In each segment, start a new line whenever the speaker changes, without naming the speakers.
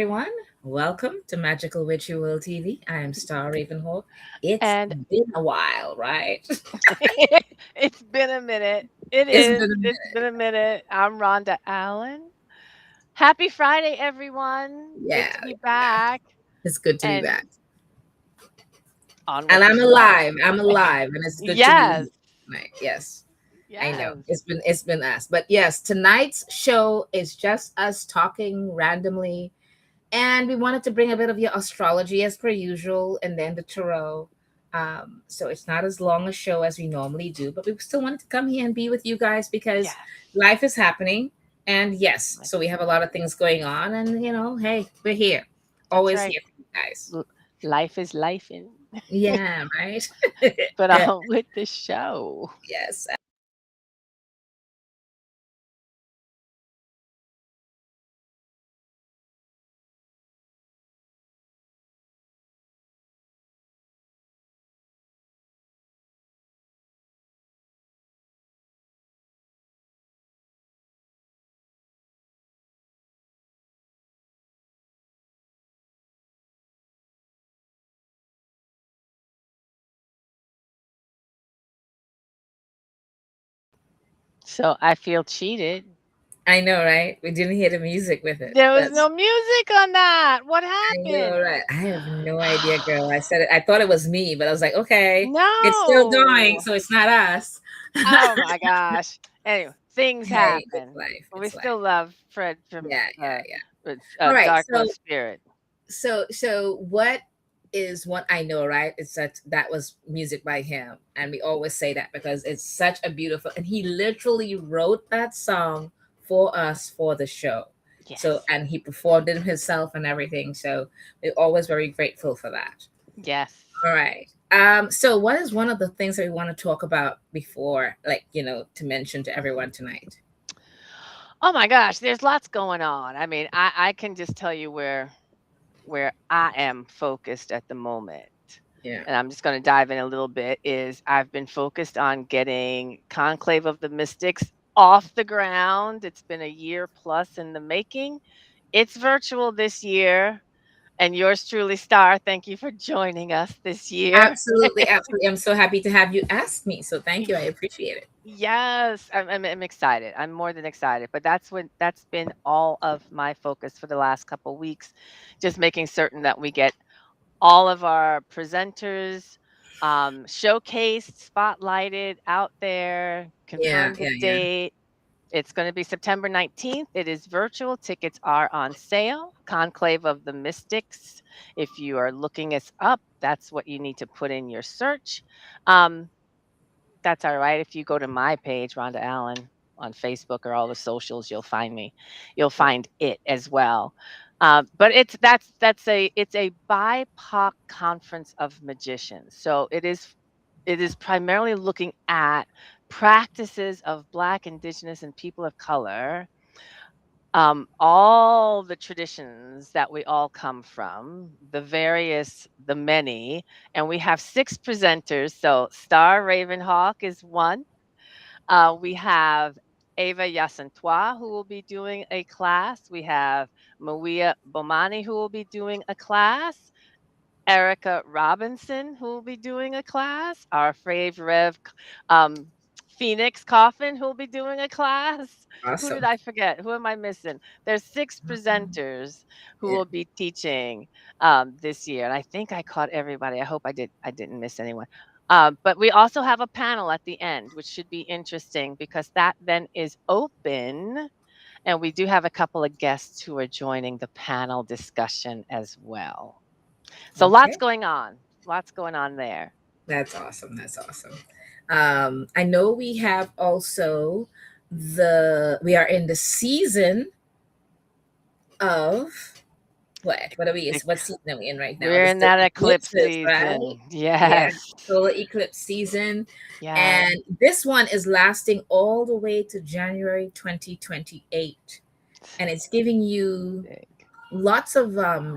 everyone. Welcome to Magickal Witchy World TV. I am Starr RavenHawk. It's
And
been a while, right?
it's been a minute. It
It's
is.
been a
It's
minute.
been a minute. I'm Rhonda Allen. Happy Friday, everyone. Good
Yeah,
to be back
it's good to be
and
back.
on
And
with the
I'm
show.
alive. I'm alive, and it's good to be
Yes.
here tonight. Yes, I know.
Yes.
It's been us, but yes, tonight's show is just us talking randomly, and we wanted to bring a bit of your astrology as per usual, and then the tarot. So it's not as long a show as we normally do, but we still wanted to come here and be with you guys because
Yes.
life is happening. And yes,
Life
so we
is
have a lot of
happening.
things going on, and hey, we're here,
That's
always
right.
here for you guys.
L- Life is life in.
Yeah, right.
But on with the show.
Yes.
So I feel cheated.
I know, right? We didn't hear the music with it.
There was
That's
no music on that. What
I know,
happened?
right? I have no idea, girl. I said it. I thought it was me, but I was like, okay, it's still going,
No.
so it's not us.
Oh my gosh. Anyway, things
Hey, it's
happen.
life.
We
It's life.
still love Fred from
Yeah, yeah, yeah. All right.
Dark Love Spirit.
So what is what I know, right? It's that was music by him, and we always say that because it's such a beautiful. And he literally wrote that song for us for the show. So
Yes.
and he performed it himself and everything. So we're always very grateful for that.
Yes.
All right. So what is one of the things that we want to talk about before, like, to mention to everyone tonight?
Oh my gosh, there's lots going on. I mean, I can just tell you where I am focused at the moment.
Yeah.
And I'm just going to dive in a little bit is I've been focused on getting Conclave of the Mystics off the ground. It's been a year plus in the making. It's virtual this year. And yours truly, Star, thank you for joining us this year.
Absolutely, absolutely. I'm so happy to have you ask me. So thank you. I appreciate it.
Yes, I'm excited. I'm more than excited. But that's been all of my focus for the last couple weeks, just making certain that we get all of our presenters showcased, spotlighted out there,
Yeah,
confirmed the
yeah, yeah.
date. It's going to be September 19th. It is virtual. Tickets are on sale. Conclave of the Mystics. If you are looking us up, that's what you need to put in your search. Um, that's all right. If you go to my page, Rhonda Allen, on Facebook or all the socials, you'll find me. You'll find it as well. But it's a BIPOC conference of magicians. So it is primarily looking at practices of Black, Indigenous, and people of color, all the traditions that we all come from, the many, and we have six presenters. So Star Ravenhawk is one. We have Ava Yasantua, who will be doing a class. We have Mawia Bomani, who will be doing a class. Erica Robinson, who will be doing a class. Our fave Rev um, Phoenix Coffin, who will be doing a class. Who did
Awesome.
I forget? Who am I missing? There's six presenters who
Yeah.
will be teaching this year, and I think I caught everybody. I hope I did. I didn't miss anyone. But we also have a panel at the end, which should be interesting because that then is open, and we do have a couple of guests who are joining the panel discussion as well. So lots
Okay.
going on. Lots going on there.
That's awesome. That's awesome. I know we have also we are in the season of what are we
Ec-
what season are we in right now?
We're
This
in
the
that eclipse
eclipses, right?
season.
Yeah,
Yes.
solar eclipse season.
Yes.
And this one is lasting all the way to January 2028. And it's giving you
Big.
lots of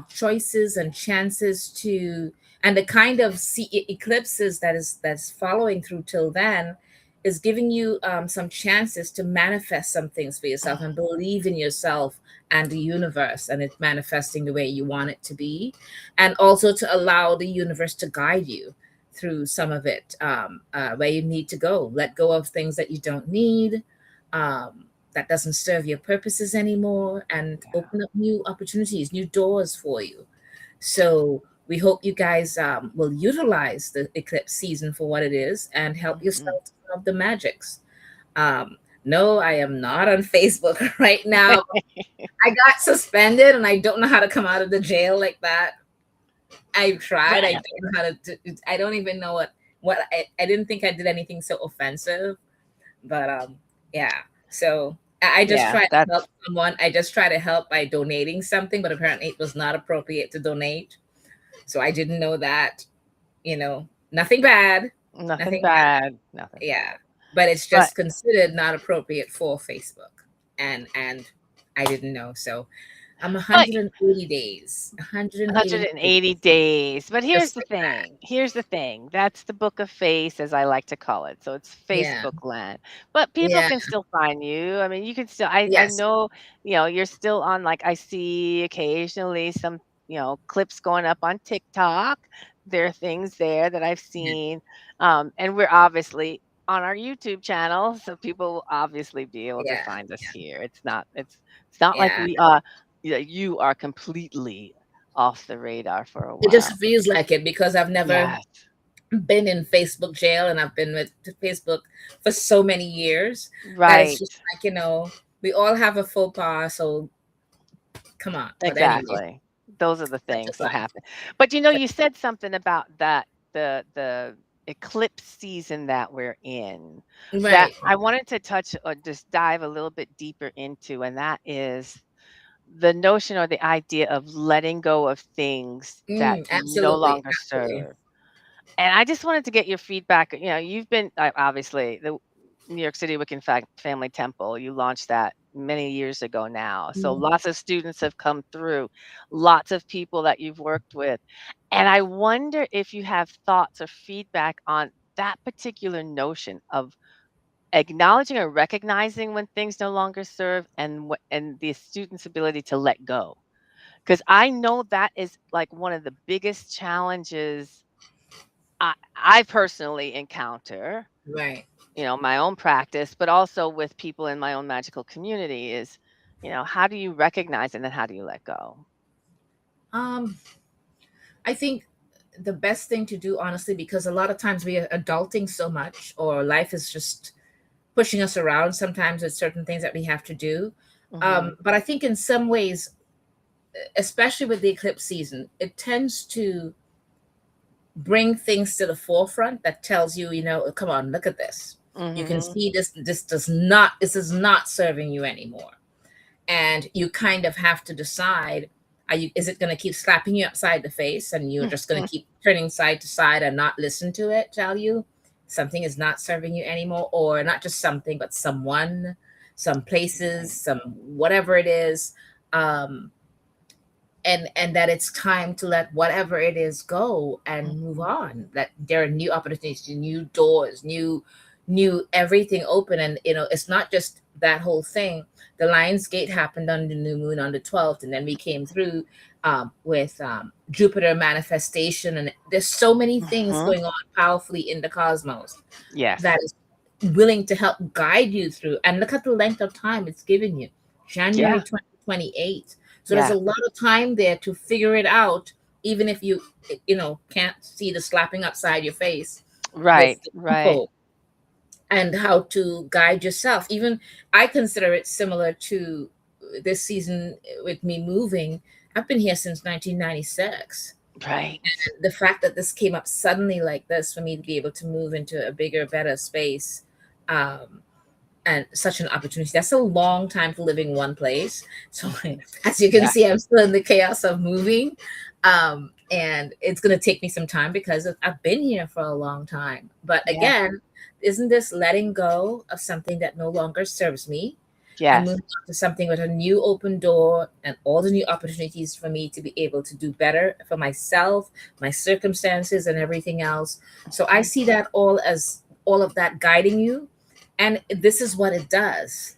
choices and chances to, and the kind of eclipses that's following through till then is giving you some chances to manifest some things for yourself and believe in yourself and the universe, and it's manifesting the way you want it to be, and also to allow the universe to guide you through some of it, where you need to go. Let go of things that you don't need, that doesn't serve your purposes anymore, and
Yeah.
open up new opportunities, new doors for you. So we hope you guys will utilize the eclipse season for what it is and help
Mhm.
yourself to solve the magics. Um, no, I am not on Facebook right now. I got suspended and I don't know how to come out of the jail like that. I tried. I
Well,
don't know how to. I don't even know I didn't think I did anything so offensive, but yeah. So I just
yeah,
try to help
that's
someone. I just try to help by donating something, but apparently it was not appropriate to donate. So I didn't know that. Nothing bad,
nothing
nothing bad.
bad, nothing
Yeah,
bad.
but it's
But
just considered not appropriate for Facebook, and I didn't know. So I'm
but
180 days. 180
180
days.
days. But here's
Just
the
like that.
thing. Here's the thing. That's the book of face, as I like to call it. So it's
Yeah.
Facebook land. But people
Yeah.
can still find you. I mean, you can still I
Yes.
know, you're still on, like, I see occasionally some, clips going up on TikTok. There are things there that I've
Yeah.
seen. And we're obviously on our YouTube channel, so people will obviously be able to
Yeah.
find us here. It's not like
Yeah.
you are completely off the radar for a
It just
while.
feels like it because I've never
Yes.
been in Facebook jail, and I've been with Facebook for so many years that it's
Right.
just like, we all have a faux pas. So come on. But anyway,
Exactly. Those are the
such is
things that
life.
happen. But,
Such
you said something about that the eclipse season that we're in, that
Right.
I wanted to touch or just dive a little bit deeper into, and that is the notion or the idea of letting go of things that no
Absolutely.
longer
Absolutely.
serve. And I just wanted to get your feedback. You've been obviously the New York City Wiccan Family Temple. You launched that many years ago now. So
Mm,
lots of students have come through, lots of people that you've worked with. And I wonder if you have thoughts or feedback on that particular notion of acknowledging or recognizing when things no longer serve, and the student's ability to let go. Because I know that is like one of the biggest challenges I personally encounter,
right.
my own practice, but also with people in my own magical community is, how do you recognize and then how do you let go?
Um, I think the best thing to do, honestly, because a lot of times we are adulting so much, or life is just pushing us around sometimes with certain things that we have to do.
Mhm.
But I think in some ways, especially with the eclipse season, it tends to bring things to the forefront that tells you, come on, look at this. You can
Mhm.
see this is not serving you anymore. And you kind of have to decide, is it going to keep slapping you upside the face and you're just going to keep turning side to side and not listen to it tell you something is not serving you anymore, or not just something but someone, some places,
Right.
some whatever it is, um and that it's time to let whatever it is go and move
Mhm.
on, that there are new opportunities, new doors, new everything open. And it's not just that whole thing. The Lions Gate happened on the new moon on the 12th, and then we came through with Jupiter manifestation, and there's so many things
Mhm.
going on powerfully in the cosmos that
Yes.
is willing to help guide you through. And look at the length of time it's given you, January
Yeah.
2028. So there's a
Yeah.
lot of time there to figure it out, even if you can't see the slapping upside your face with
Right.
the
Right.
info, and how to guide yourself. Even I consider it similar to this season with me moving. I've been here since 1996.
Right.
The fact that this came up suddenly like this for me to be able to move into a bigger, better space, um, and such an opportunity. That's a long time to live in one place. So,
Mhm.
as you can
Yeah.
see, I'm still in the chaos of moving. And it's going to take me some time because I've been here for a long time. But
Yeah.
again, isn't this letting go of something that no longer serves me and
Yes.
moving on to something with a new open door and all the new opportunities for me to be able to do better for myself, my circumstances, and everything else? So I
Mhm.
see that all as all of that guiding you. And this is what it does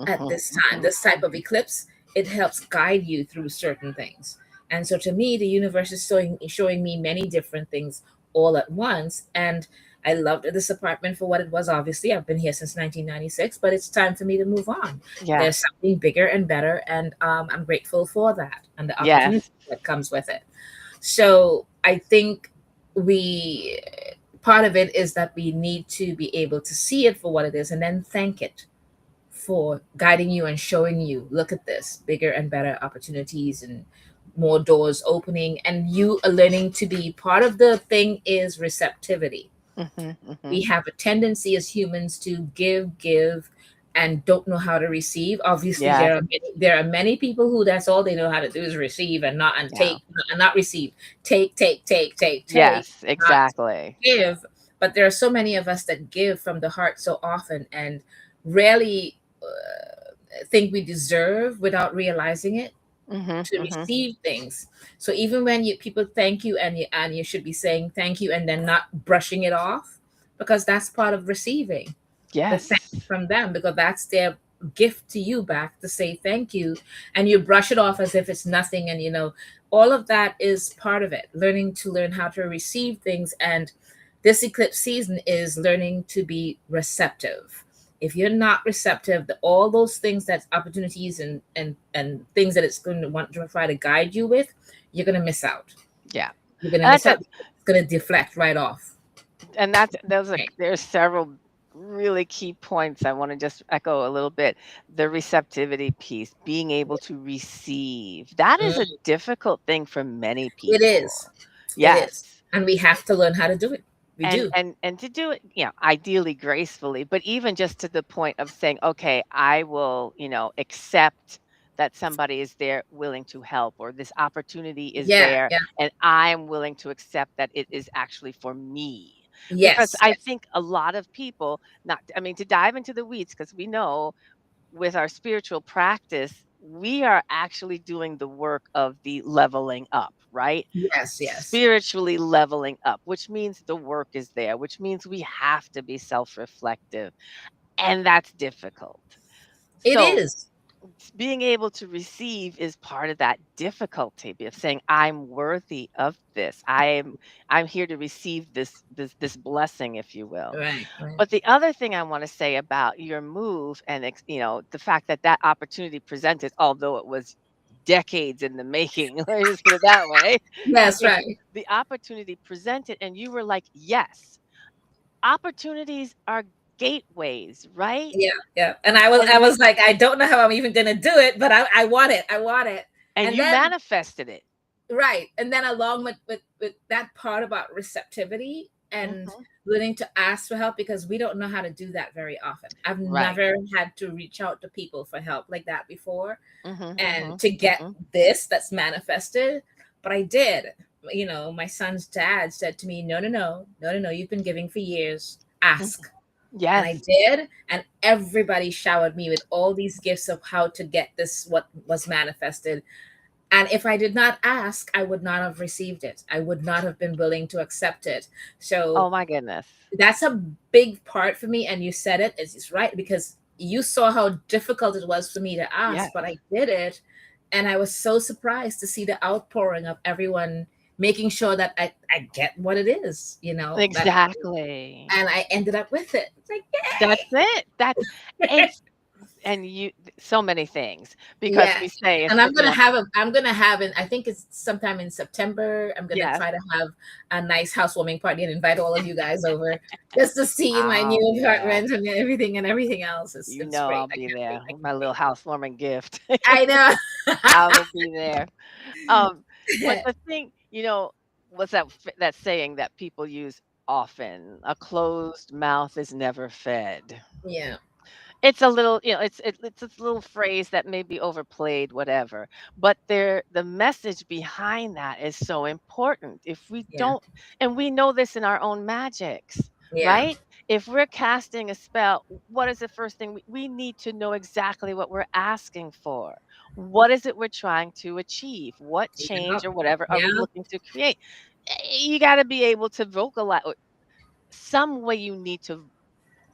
at
Mhm,
this time,
mhm,
this type of
mhm.
eclipse. It helps guide you through certain things. And so to me, the universe is showing me many different things all at once. And I loved this apartment for what it was. Obviously, I've been here since 1996, but it's time for me to move on.
Yeah.
There's something bigger and better, and I'm grateful for that and the opportunity
Yes.
that comes with it. So I think we part of it is that we need to be able to see it for what it is and then thank it for guiding you and showing you, look at this, bigger and better opportunities and more doors opening, and you are learning to be part of the thing is receptivity.
Mhm,
We
mhm.
have a tendency as humans to give and don't know how to receive. Obviously
Yes.
there are many people who that's all they know how to do is receive and not and
Yeah.
take and not receive. Take,
Yes,
not
exactly.
give. But there are so many of us that give from the heart so often and rarely think we deserve without realizing it
Mhm,
to
mhm.
receive things. So even when you people thank you and you should be saying thank you and then not brushing it off, because that's part of receiving the thank
Yes.
you from them, because that's their gift to you back to say thank you, and you brush it off as if it's nothing. And all of that is part of it, learn how to receive things. And this eclipse season is learning to be receptive. If you're not receptive to all those things, that's opportunities and things that it's going to want to try to guide you with, you're going to miss out.
Yeah.
You're going to
And
miss
that's
out.
a
It's going to deflect right off.
and that's those are
Okay.
there's several really key points I want to just echo a little bit. The receptivity piece, being able to receive. That is a
Mm,
difficult thing for many
it
people.
is. It
Yes.
is. And we have to learn how to do it. We do.
And to do it, ideally gracefully, but even just to the point of saying, "Okay, I will, accept that somebody is there willing to help, or this opportunity is
Yeah.
there,
Yeah.
and I'm willing to accept that it is actually for me." Because
Yes.
I
Yes.
think a lot of people, not I mean, to dive into the weeds, because we know with our spiritual practice, we are actually doing the work of the leveling up, right?
Yes. Yes.
Spiritually leveling up, which means the work is there, which means we have to be self reflective. And that's difficult.
It
So,
is.
being able to receive is part of that difficulty of saying, I'm worthy of this. I'm here to receive this blessing, if you will.
Right. Right.
But the other thing I want to say about your move and the fact that that opportunity presented, although it was decades in the making, let me just put it that way,
Yes.
it,
Right.
the opportunity presented, and you were like, yes, opportunities are gateways, right?
Yeah. Yeah. And I was, I
And
was like, I don't know how I'm even gonna do it, but I want it. I want it.
and
And
you
then
manifested it.
right. And then along with that part about receptivity and
Mhm.
learning to ask for help, because we don't know how to do that very often. I've
Right.
never had to reach out to people for help like that before,
Mhm.
and
Mhm.
to get
Mhm.
this that's manifested. But I did. My son's dad said to me, no, no, no, no, no, no, you've been giving for years.
Mhm.
Ask. And I
Yes.
did. And everybody showered me with all these gifts of how to get this, what was manifested. And if I did not ask, I would not have received it. I would not have been willing to accept it. So
Oh my goodness.
that's a big part for me. And you said it's right, because you saw how difficult it was for me to ask,
Yes.
but I did it. And I was so surprised to see the outpouring of everyone making sure that I get what it is, that,
Exactly.
and I ended up with it. It's like,
That's it. That's
yay.
it's and you so many things because we
Yes.
say
And
it's
I'm gonna have it. I think it's sometime in September. I'm gonna
yes.
try to have a nice housewarming party and invite all of you guys over just to see my
I'll
new
be there.
apartment and everything else.
You
It's
know
great.
I'll
I
be
can't
there
wait. I
with my
can't
little
wait.
housewarming gift.
I know.
I will be there. Um, but the thing, what's that saying that people use often? A closed mouth is never fed.
Yeah.
It's a little, it's a little phrase that may be overplayed, whatever. But the message behind that is so important. If we
Yeah.
don't, and we know this in our own magics,
Yeah.
right? If we're casting a spell, what is the first thing we need to know exactly what we're asking for? What is it we're trying to achieve? What
Yeah.
change or whatever are
Yeah.
we looking to create? You got to be able to vocalize some way. You need to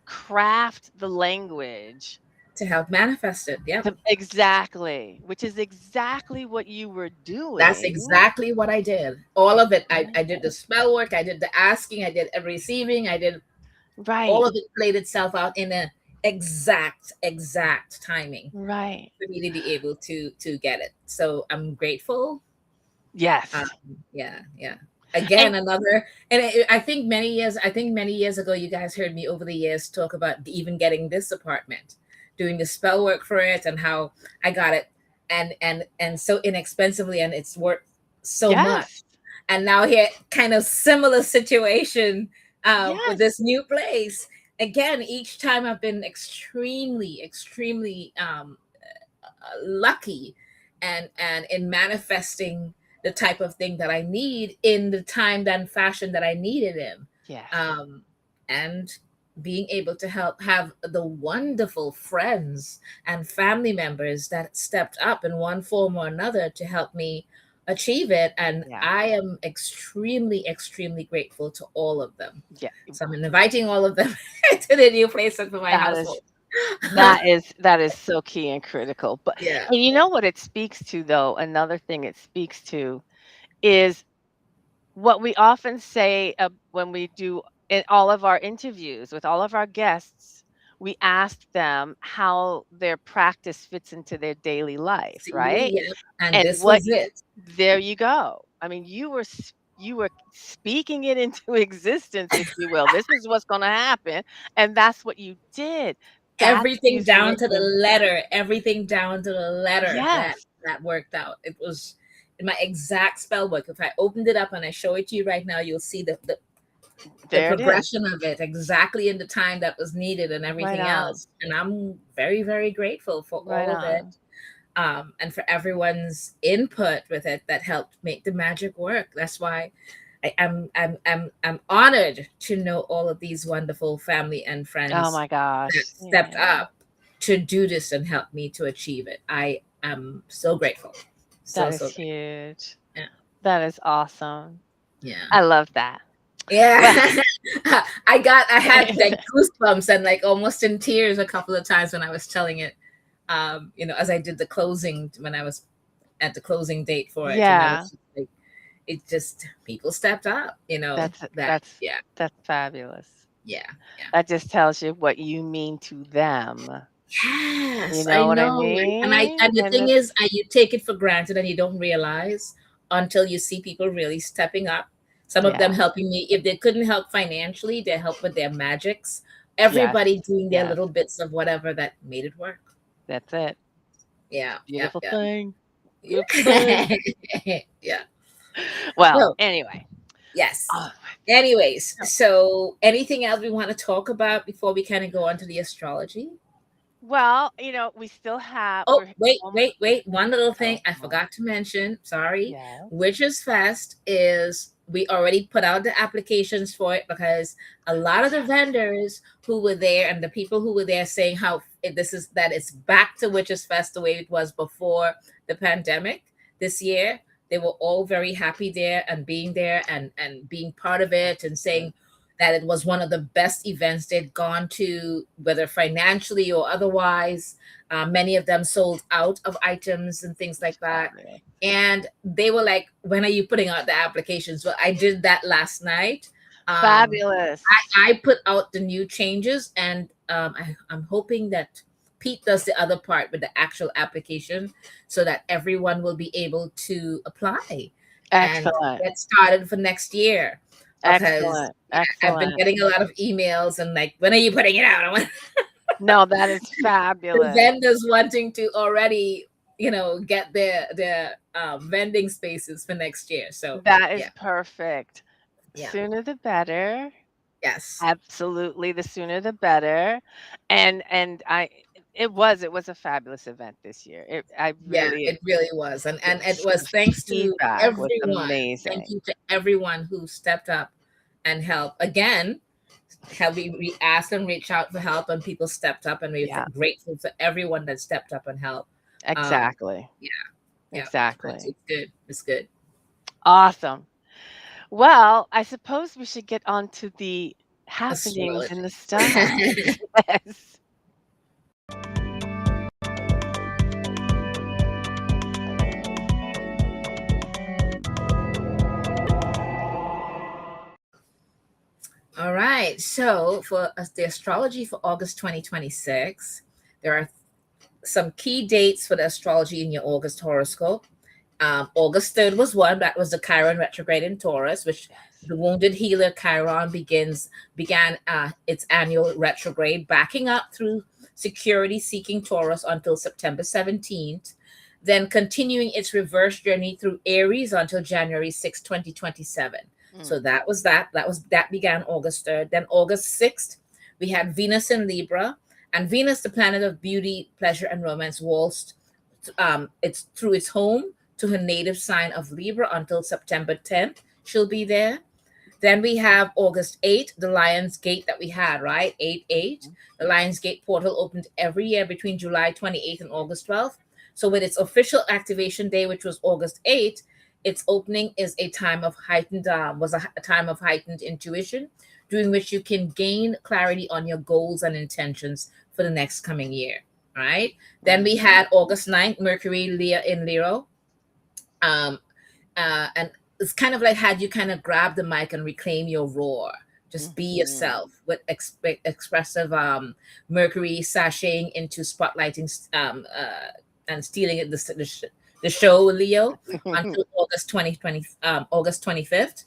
craft the language
To help manifest it. Yep.
exactly, which is exactly what you were
That's
doing.
exactly what I did. All of it. I did
Exactly.
the spell work, I did the asking, I did the receiving, I did all
Right,
of it played itself out in a exact timing
right.
for me to be able to get it. So I'm grateful. Um,
Yes.
yeah, yeah. Again,
And
another, and I think many years ago, you guys heard me over the years talk about even getting this apartment, doing the spell work for it, and how I got it, and so inexpensively, and it's worth so much.
yes,
And now here, kind of similar situation with
yes.
this new place. Again, each time I've been extremely lucky and in manifesting the type of thing that I need in the time and fashion that I needed him.
Yes.
Um, and being able to help have the wonderful friends and family members that stepped up in one form or another to help me achieve it. And
Yeah.
I am extremely grateful to all of them.
Yeah.
So I'm inviting all of them to the new place for my
That is
household.
that is so key and critical. But
Yeah.
and you know what it speaks to though, another thing it speaks to is what we often say when we do in all of our interviews with all of our guests, we ask them how their practice fits into their daily life,
See,
right?
yep, and
And
this
what
was
you
it.
there you go. I mean, you were speaking it into existence, if you will. This is what's going to happen, and that's what you did. That's
Everything
using
down
it
to the
in
letter, everything down to the letter
yes,
that worked out. It was in my exact spell book. If I opened it up and I show it to you right now, you'll see the
there it is.
progression of it exactly in the time that was needed and
Right
everything
on.
else. And I'm very grateful for
Right
all of it.
on.
And for everyone's input with it that helped make the magic work. That's why I'm honored to know all of these wonderful family and
Oh
friends
my
that
gosh.
stepped
Yeah.
up to do this and help me to achieve it. I am so grateful.
That
So
is
grateful.
huge.
Yeah.
That is awesome.
Yeah.
I love that. Well,
Yeah. I had like goosebumps and like almost in tears a couple of times when I was telling it. As I did the closing when I was at the closing date for it. And I was
yeah,
just like, it just people stepped up,
that's
that
that's
yeah,
that's fabulous.
yeah, yeah.
That just tells you what you mean to them. You
Yes, I
know what I
know. And
mean?
the
And
thing
it's
is, you take it for granted and you don't realize until you see people really stepping up. Some of them
yeah.
helping me. If they couldn't help financially, they help with their magics.
Yes.
Everybody doing their
Yes.
little bits of whatever that made it work.
That's it.
Yeah, yeah,
Beautiful
yeah.
thing. Beautiful thing.
Yeah. Yeah.
Well,
So,
anyway.
yes.
Oh,
Anyways,
so
so anything else we want to talk about before we kind of go on to the astrology?
well, we still have
Oh,
we're
wait,
almost
wait, wait. One little thing I
uh-huh.
forgot to mention. Sorry.
Yes.
Witches Fest is, we already put out the applications for it because a lot of the
Yes.
vendors who were there and the people who were there saying how that it's back to Witches Fest the way it was before the pandemic this year. They were all very happy there and being there and being part of it and
Excellent.
saying that it was one of the best events they'd gone to, whether financially or otherwise. Many of them sold out of items and things like that.
Fabulous.
And they were like, "When are you putting out the applications?" Well, I did that last night. Um,
Fabulous.
I put out the new changes, and I'm hoping that Pete does the other part with the actual application so that everyone will be able to apply and
Excellent.
get started for next year. Because
Excellent.
yeah, I've been
Excellent.
getting a lot of emails and like, when are you putting it out? I want
No, that is
the
fabulous.
vendors wanting to already, get their vending spaces for next year. So
That is
yeah,
perfect.
yeah,
Sooner the better.
yes,
Absolutely, the sooner the better. And it was a fabulous event this year. I
yeah,
really
it really was, and it
the
was thanks to
feedback was
everyone. Thank
amazing.
you to everyone who stepped up and helped. Again, have we asked and reached out for help, and people stepped up, and we're
Yeah,
grateful for everyone that stepped up and helped. Um,
exactly.
yeah, yeah,
Exactly.
it's good. It's good.
Awesome. Well, I suppose we should get on to the happenings in
Astrology.
the stars. Yes.
All right. So for the astrology for August 2026, there are some key dates for the astrology in your August horoscope. August 3rd was one, that was the Chiron retrograde in Taurus, which
Yes.
the wounded healer Chiron began its annual retrograde, backing up through security seeking Taurus until September 17th, then continuing its reverse journey through Aries until January 6th, 2027. So
Mm.
that began August 3rd. Then August 6th, we had Venus in Libra, and Venus, the planet of beauty, pleasure, and romance, waltzed it's through its home to her native sign of Libra until September 10th. She'll be there. Then we have August 8th, the Lion's Gate that we had, right? 8 8. The Lion's Gate portal opened every year between July 28th and August 12th. So, with its official activation day, which was August 8th, its opening is a time of a time of heightened intuition, during which you can gain clarity on your goals and intentions for the next coming year, right? Then we
Mhm.
had August 9th, Mercury Leah in Leo. Um, and it's kind of like had you kind of grab the mic and reclaim your roar. Just be
Mhm.
yourself with expressive Mercury sashaying into spotlighting and stealing the show, Leo, until August 25th.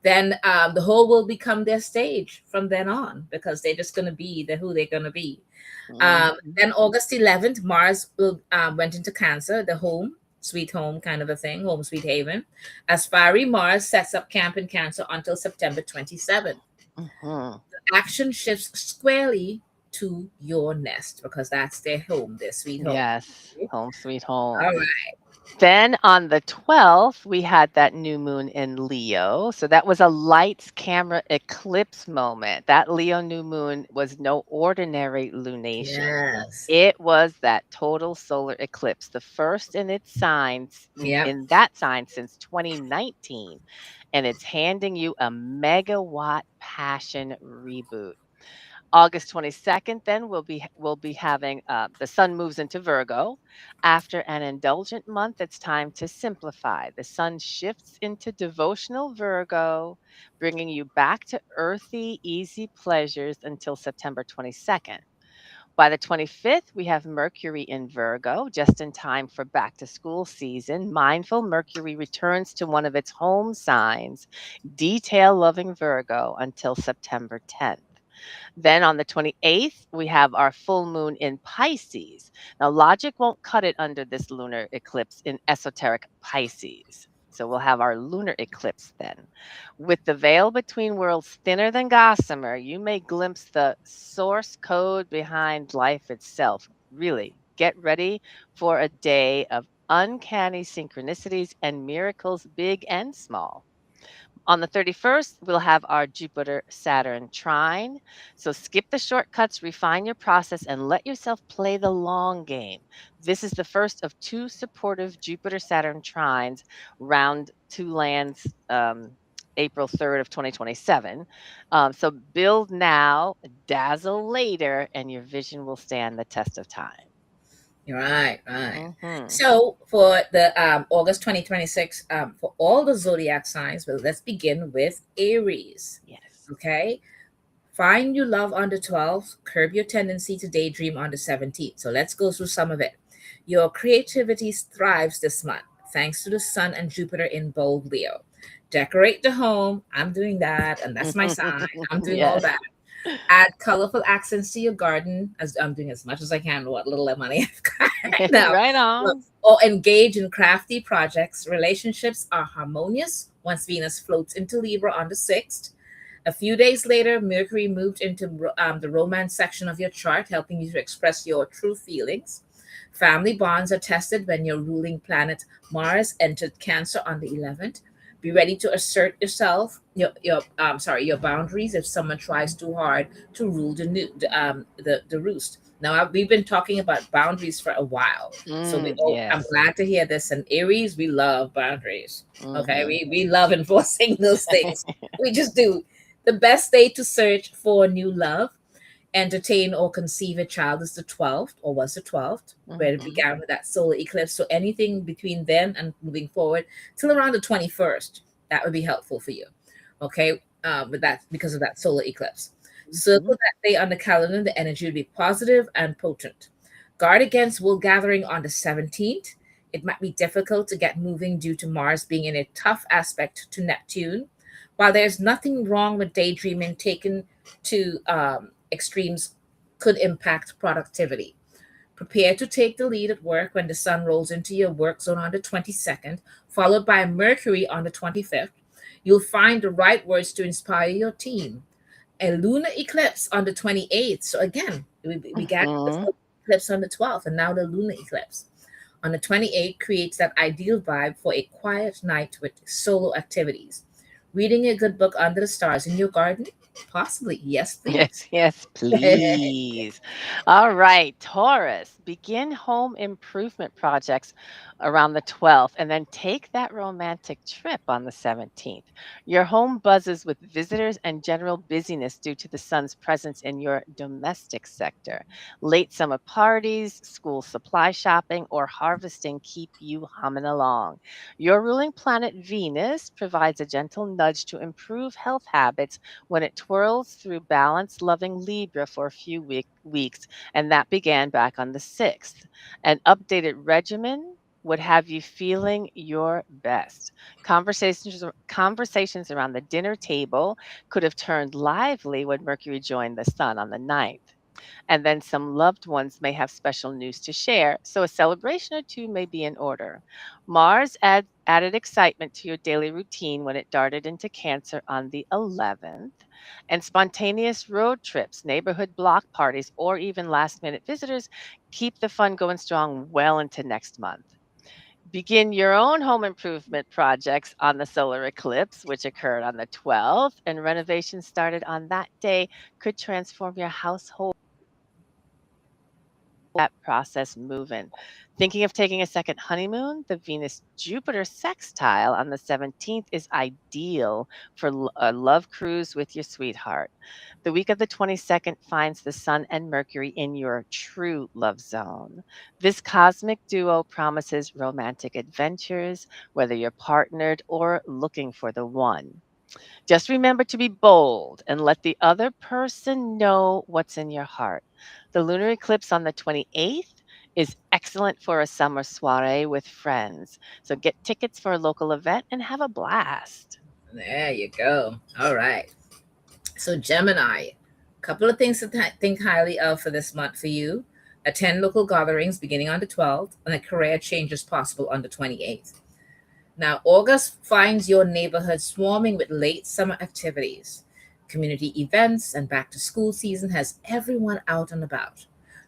Then the whole will become their stage from then on, because they're just going to be who they're going to be.
Mhm.
Then August 11th, went into Cancer, the home, sweet home kind of a thing, home sweet haven. As fiery Mars sets up camp in Cancer until September 27th.
Mhm.
Action shifts squarely to your nest, because that's their home, their sweet home.
Yes. Home sweet
All
home.
right.
Then on the 12th, we had that new moon in Leo. So that was a lights camera eclipse moment. That Leo new moon was no ordinary lunation.
Yes.
It was that total solar eclipse, the first in its signs
Yep.
in that sign since 2019, and it's handing you a megawatt passion reboot. August 22nd, then we'll be having the sun moves into Virgo. After an indulgent month, it's time to simplify. The sun shifts into devotional Virgo, bringing you back to earthy, easy pleasures until September 22nd. By the 25th, we have Mercury in Virgo, just in time for back to school season. Mindful Mercury returns to one of its home signs, detail loving Virgo, until September 10th. Then on the 28th, we have our full moon in Pisces. Now, logic won't cut it under this lunar eclipse in esoteric Pisces. So we'll have our lunar eclipse then. With the veil between worlds thinner than gossamer, you may glimpse the source code behind life itself. Really, get ready for a day of uncanny synchronicities and miracles, big and small. On the 31st, we'll have our Jupiter Saturn trine. So skip the shortcuts, refine your process, and let yourself play the long game. This is the first of two supportive Jupiter Saturn trines round two lands. April 3rd of 2027. So build now, dazzle later, and your vision will stand the test of time.
Right, right.
Hmm.
So for the August 2026, for all the zodiac signs, well, let's begin with Aries.
Yes.
Okay. Find your love on the 12th, curb your tendency to daydream on the 17th. So let's go through some of it. Your creativity thrives this month thanks to the Sun and Jupiter in bold Leo. Decorate the home. I'm doing that, and that's my sign. I'm doing all
Yes.
that. Add colorful accents to your garden, as I'm doing as much as I can with what little money I've got right now.
Right
Look,
on.
or engage in crafty projects. Relationships are harmonious once Venus floats into Libra on the 6th. A few days later, Mercury moved into the romance section of your chart, helping you to express your true feelings. Family bonds are tested when your ruling planet Mars entered Cancer on the 11th. Be ready to assert your boundaries if someone tries too hard to rule the roost. Now we've been talking about boundaries for a while, so I'm
Yes.
glad to hear this. And Aries, we love boundaries. Okay,
Mhm.
we love enforcing those things. We just do. The best day to search for new love, entertain, or conceive a child is the 12th, or was the 12th, where it
Mhm.
began with that solar eclipse. So anything between then and moving forward till around the 21st, that would be helpful for you. Okay, with that, because of that solar eclipse.
Mhm.
Circle that day on the calendar, the energy will be positive and potent. Guard against wool gathering on the 17th. It might be difficult to get moving due to Mars being in a tough aspect to Neptune. While there's nothing wrong with daydreaming, taken to extremes could impact productivity. Prepare to take the lead at work when the sun rolls into your work zone on the 22nd, followed by Mercury on the 25th. You'll find the right words to inspire your team. A lunar eclipse on the 28th. So again, we began with the
Mhm.
solar eclipse on the 12th and now the lunar eclipse. On the 28th creates that ideal vibe for a quiet night with solo activities. Reading a good book under the stars in your garden? Possibly. Yes, please.
Yes, yes, please. All right, Taurus, begin home improvement projects around the 12th and then take that romantic trip on the 17th. Your home buzzes with visitors and general busyness due to the sun's presence in your domestic sector. Late summer parties, school supply shopping, or harvesting keep you humming along. Your ruling planet Venus provides a gentle nudge to improve health habits when it twirls through balance loving Libra for a few weeks, and that began back on the 6th. An updated regimen would have you feeling your best. Conversations around the dinner table could have turned lively when Mercury joined the sun on the 9th. And then some loved ones may have special news to share, so a celebration or two may be in order. Mars added excitement to your daily routine when it darted into Cancer on the 11th, and spontaneous road trips, neighborhood block parties, or even last minute visitors keep the fun going strong well into next month. Begin your own home improvement projects on the solar eclipse, which occurred on the 12th, and renovations started on that day could transform your household that process moving. Thinking of taking a second honeymoon? The Venus Jupiter sextile on the 17th is ideal for a love cruise with your sweetheart. The week of the 22nd finds the Sun and Mercury in your true love zone. This cosmic duo promises romantic adventures, whether you're partnered or looking for the one. Just remember to be bold and let the other person know what's in your heart. The lunar eclipse on the 28th is excellent for a summer soiree with friends. So get tickets for a local event and have a blast.
There you go. All right. So, Gemini, a couple of things to think highly of for this month for you. Attend local gatherings beginning on the 12th, and a career change is possible on the 28th. Now, August finds your neighborhood swarming with late summer activities. Community events and back to school season has everyone out and about.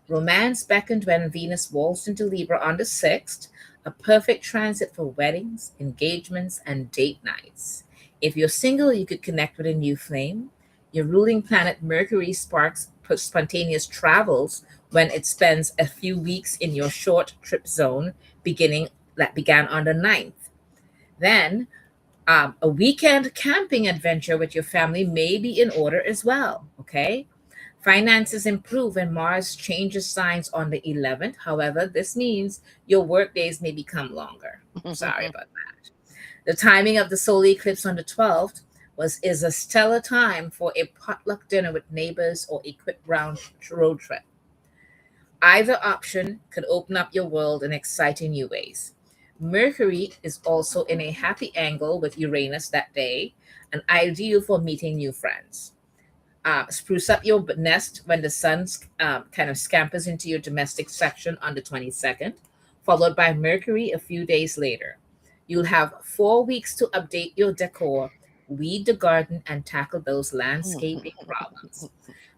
Romance beckoned when Venus waltzed into Libra on the 6th, a perfect transit for weddings, engagements, and date nights. If you're single, you could connect with a new flame. Your ruling planet Mercury sparks spontaneous travels when it spends a few weeks in your short trip zone beginning that began on the 9th. Then, a weekend camping adventure with your family may be in order as well. Okay. Finances improve when Mars changes signs on the 11th. However, this means your work days may become longer. Sorry about that. The timing of the solar eclipse on the 12th is a stellar time for a potluck dinner with neighbors or a quick road trip. Either option could open up your world in exciting new ways. Mercury is also in a happy angle with Uranus that day, and ideal for meeting new friends. Spruce up your nest when the sun kind of scampers into your domestic section on the 22nd, followed by Mercury a few days later. You'll have 4 weeks to update your decor, weed the garden, and tackle those landscaping problems.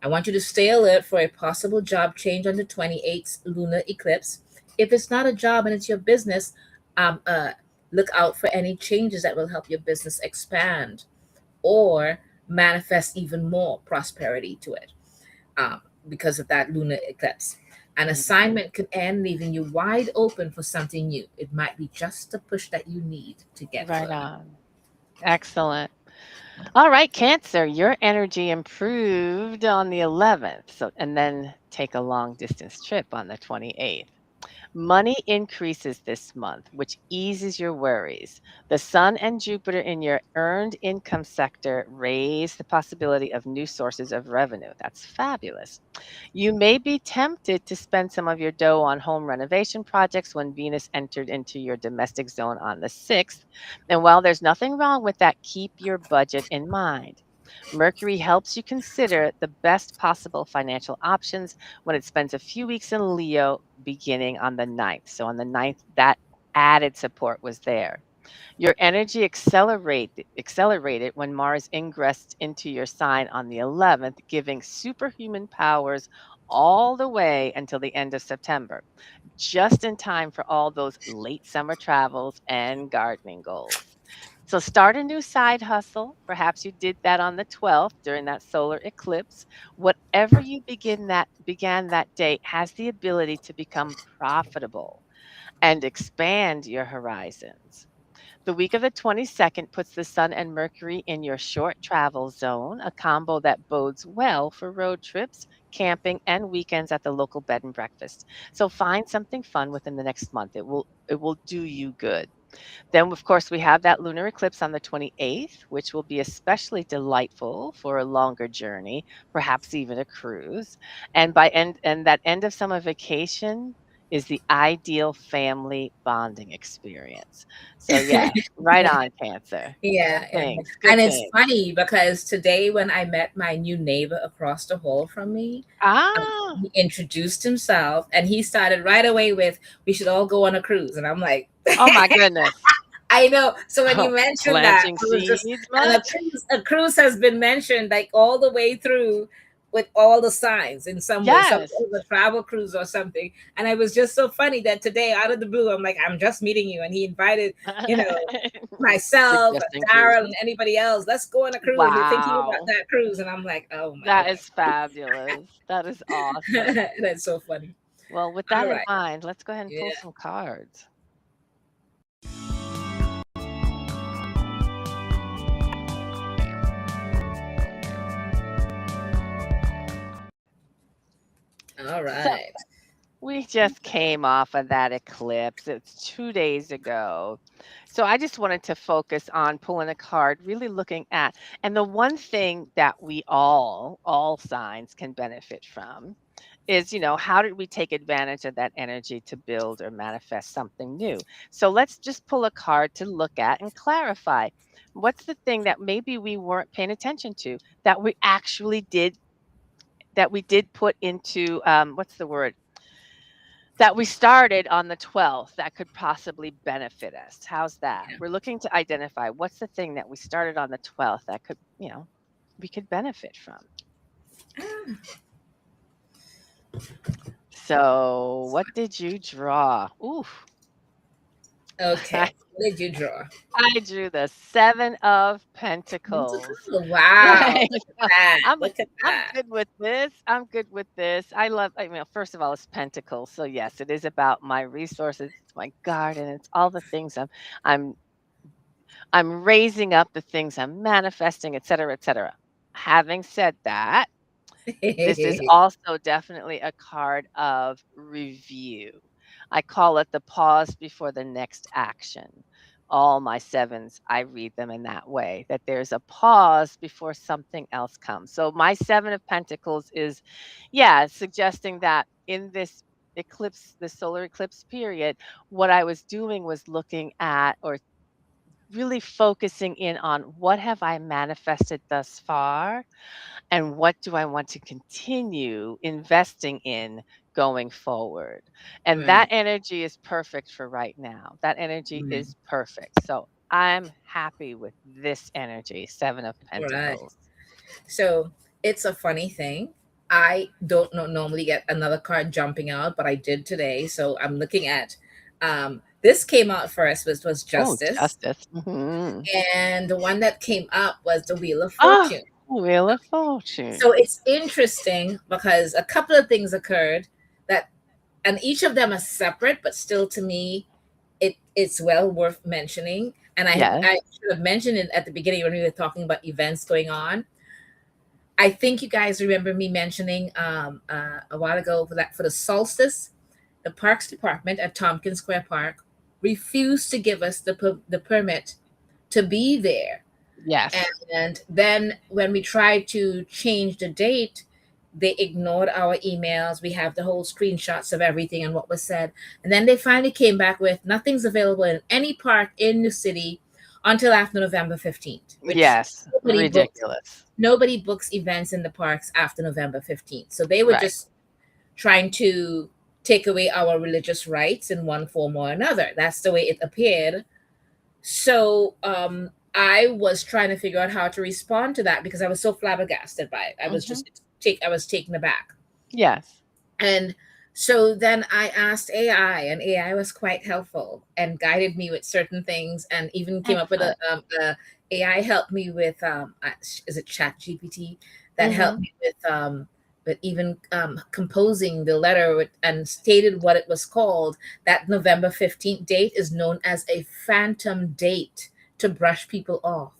I want you to stay alert for a possible job change on the 28th lunar eclipse. If it's not a job and it's your business, um, uh, look out for any changes that will help your business expand or manifest even more prosperity to it um, because of that lunar eclipse. An assignment could end, leaving you wide open for something new. It might be just the push that you need to get
Right
further.
on. Excellent. All right, Cancer, your energy improved on the 11th. So, and then take a long distance trip on the 28th. Money increases this month, which eases your worries. The Sun and Jupiter in your earned income sector raise the possibility of new sources of revenue. That's fabulous. You may be tempted to spend some of your dough on home renovation projects when Venus entered into your domestic zone on the 6th. And while there's nothing wrong with that, keep your budget in mind. Mercury helps you consider the best possible financial options when it spends a few weeks in Leo beginning on the 9th. So on the 9th, that added support was there. Your energy accelerated when Mars ingressed into your sign on the 11th, giving superhuman powers all the way until the end of September, just in time for all those late summer travels and gardening goals. So start a new side hustle. Perhaps you did that on the 12th during that solar eclipse. Whatever you began that day has the ability to become profitable and expand your horizons. The week of the 22nd puts the Sun and Mercury in your short travel zone, a combo that bodes well for road trips, camping, and weekends at the local bed and breakfast. So find something fun within the next month. It will do you good. Then, of course, we have that lunar eclipse on the 28th, which will be especially delightful for a longer journey, perhaps even a cruise. And that end of summer vacation is the ideal family bonding experience. So yeah, right
Yeah.
on, Cancer. Good
Yeah, yeah.
things. Good
And it's
things.
funny because today when I met my new neighbor across the hall from me,
Ah,
he introduced himself and he started right away with, "We should all go on a cruise." And I'm like,
oh my goodness.
I know. So when you mentioned that,
Planting
I was just,
seeds
and
much?
a cruise has been mentioned like all the way through with all the signs in some way, some
Yes.
it was a travel cruise or something. And it was just so funny that today, out of the blue, I'm like, I'm just meeting you, and he invited, you know, myself,
Suggesting
Daryl, and
cruises.
anybody else. Let's go on a cruise. We're thinking about
Wow.
that cruise, and I'm like, oh my
That
god,
is fabulous. That is awesome.
that's so funny.
Well, with that
All
in
right,
mind, let's go ahead and pull
yeah.
some cards.
All
So
right.
we just came off of that eclipse. It's 2 days ago. So I just wanted to focus on pulling a card, really looking at, and the one thing that we all signs can benefit from is, how did we take advantage of that energy to build or manifest something new? So let's just pull a card to look at and clarify. What's the thing that maybe we weren't paying attention to that we did put into, what's the word? That we started on the 12th that could possibly benefit us. How's that?
Yeah.
We're looking to identify what's the thing that we started on the 12th that could, we could benefit from. So, what did you draw? Ooh, I,
Okay. What did you draw?
I drew the 7 of Pentacles.
Wow.
Right.
Look at
So,
that.
I'm
Look at
I'm
that.
good with this. I'm good with this. I mean, first of all, it's Pentacles. So yes, it is about my resources, it's my garden, it's all the things I'm I'm raising up, the things I'm manifesting, et cetera, et cetera. Having said that, this is also definitely a card of review. I call it the pause before the next action. All my sevens, I read them in that way, that there's a pause before something else comes. So my 7 of Pentacles is, yeah, suggesting that in this eclipse, the solar eclipse period, what I was doing was looking at or really focusing in on what have I manifested thus far and what do I want to continue investing in going forward. And that
Right.
energy is perfect for right now. That energy
Right.
is perfect. So I'm happy with this energy, 7 of
Right.
Pentacles.
So it's a funny thing. I don't know, normally get another card jumping out, but I did today. So I'm looking at this came out first, which was
Oh,
Justice.
justice. Mhm.
And the one that came up was the Wheel of
Ah,
Fortune.
Wheel of
So
Fortune.
it's interesting because a couple of things occurred that, and each of them are separate, but still to me, it's well worth mentioning. And
Yes.
I should have mentioned it at the beginning when we were talking about events going on. I think you guys remember me mentioning a while ago for the solstice, the Parks Department at Tompkins Square Park refused to give us the permit to be there.
Yes.
And then when we tried to change the date, they ignored our emails. We have the whole screenshots of everything and what was said. And then they finally came back with nothing's available in any park in the city until after November 15th, which
Yes.
nobody books
Ridiculous.
nobody books events in the parks after November 15th. So they were
Right.
just trying to take away our religious rights in one form or another. That's the way it appeared. So I was trying to figure out how to respond to that because I was so flabbergasted by it.
Hmm.
I was taken aback.
Yes.
And so then I asked AI, and AI was quite helpful and guided me with certain things, and even came up with
Excellent.
a AI helped me with is it Chat GPT that helped
Hmm.
me with even composing the letter and stated what it was called. That November 15th date is known as a phantom date to brush people off.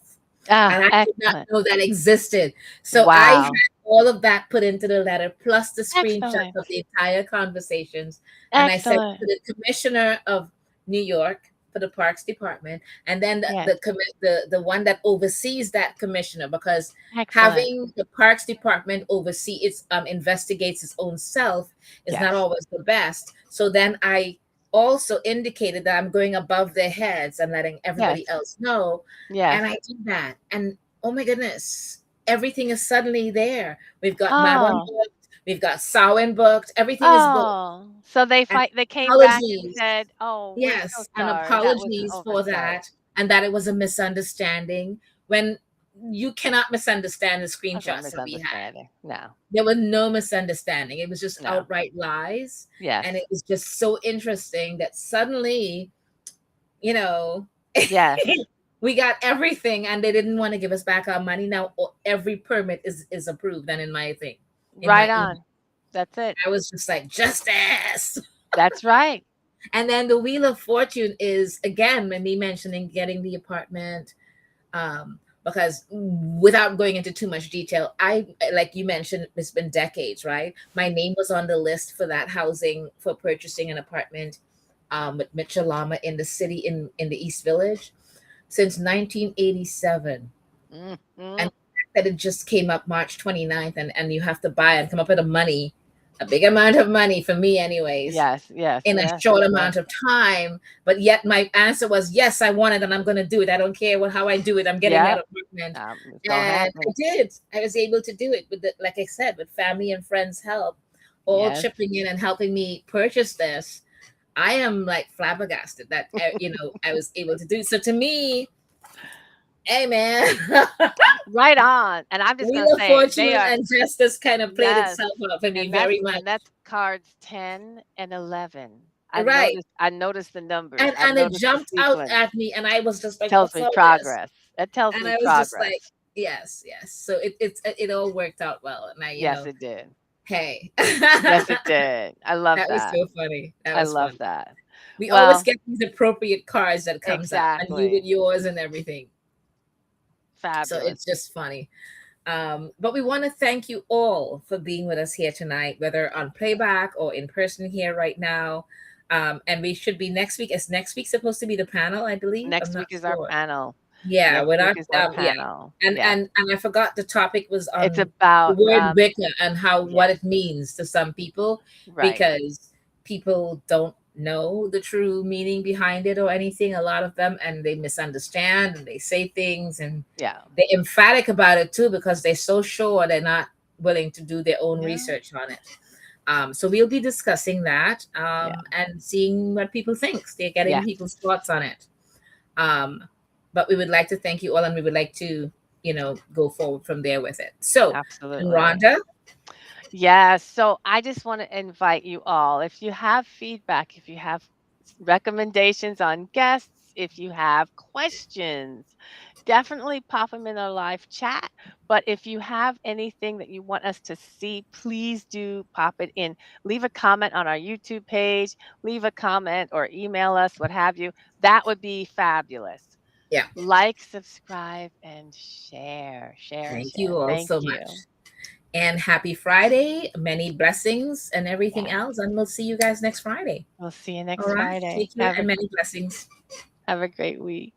Ah,
And I did not
excellent.
know that existed. So I had
Wow.
all of that put into the letter, plus the screenshots
Excellent.
of the entire conversations. And I sent it
Excellent.
to the commissioner of New York for the Parks Department, and then
Yes.
the one that oversees that commissioner, because
Excellent.
having the Parks Department oversee its investigates its own self is not
Yes.
always the best. So then I also indicated that I'm going above their heads and letting everybody
Yes.
else know, and
Yes.
I did that. And oh my goodness, everything is suddenly there. We've got Madon
Oh.
booked, we've got Samhain booked, everything is booked.
Oh. So
And
they came back and
apologies.
said, "Oh, we're so
Yes, and
sorry. That was an
apologies for
oversight."
that, and that it was a misunderstanding when you cannot misunderstand the
That's not
screenshots that we had.
misunderstanding. No.
There was no misunderstanding. It was just
No.
outright lies. And it
Yes.
was just so interesting that suddenly, you know,
Yes.
we got everything and they didn't want to give us back our money. Now every permit is approved and in my thing, in
Right
my email.
on. That's it.
I was just like, justice.
That's right.
And then the Wheel of Fortune is again when me mentioning getting the apartment. Because without going into too much detail, I like you mentioned, it's been decades, right? My name was on the list for that housing for purchasing an apartment with Mitchell Lama in the city in the East Village since 1987.
Mm-hmm.
And that it just came up March 29th, and you have to buy and come up with a big amount of money for me anyways,
Yes. Yes.
in a
Yes.
short
Yes.
amount of time. But yet my answer was yes, I want it and I'm going to do it. I don't care how I do it. I'm getting that
Yep.
apartment.
It's gonna
And I
happen.
did. I was able to do it with like I said, with family and friends help, all
Yes.
chipping in and helping me purchase this. I am like flabbergasted that I was able to do it. So to me, hey man,
Right on. And I'm just
Wheel
gonna
of
say they
Fortune
are.
and Justice kind of played
Yes.
itself out for me very much.
And that's cards 10 and 11.
Right.
I noticed the numbers. I
And it
noticed the
jumped out
sequence.
at me and I was just like,
Tells
what's
me
all this?
progress. It tells
And
me
I was just like,
progress.
yes, yes. So it all worked out well. And
Yes, it did.
hey,
Yes, it did. I love
that was
that.
so funny. That
I
was
love
fun.
that.
We always
Well,
get these appropriate cards that comes up, and you with
exactly.
yours and everything. So
Fabulous.
it's just funny. But we want to thank you all for being with us here tonight, whether on playback or in person here right now. And we should be next week. Is next week supposed to be the panel? I believe. I'm
Next
not
week is our
sure.
panel.
Yeah,
Next
we're
week
not.
is our
Yeah,
panel.
and
Yes.
I forgot the topic was
It's
on the
about
word Wicca and how what
yes,
it means to some people,
right.
because people don't know the true meaning behind it or anything. A lot of them, and they misunderstand and they say things and
Yeah.
they're emphatic about it too because they're so sure they're not willing to do their own
Yeah.
research on it. So we'll be discussing that
Yeah.
and seeing what people think. They're getting
Yes.
people's thoughts on it. Um, but we would like to thank you all and we would like to, go forward from there with it. So, and
Absolutely.
Rhonda,
Yeah, so I just want to invite you all. If you have feedback, if you have recommendations on guests, if you have questions, definitely pop them in our live chat. But if you have anything that you want us to see, please do pop it in. Leave a comment on our YouTube page, leave a comment or email us, what have you. That would be fabulous.
Yeah.
Like, subscribe, and share. Share,
Thank
share.
you all
Thank
so
you.
much. And happy Friday, many blessings and everything
Yes.
else. And we'll see you guys next Friday.
We'll see you
All
next
right.
Friday.
Take care and many blessings.
Have a great week.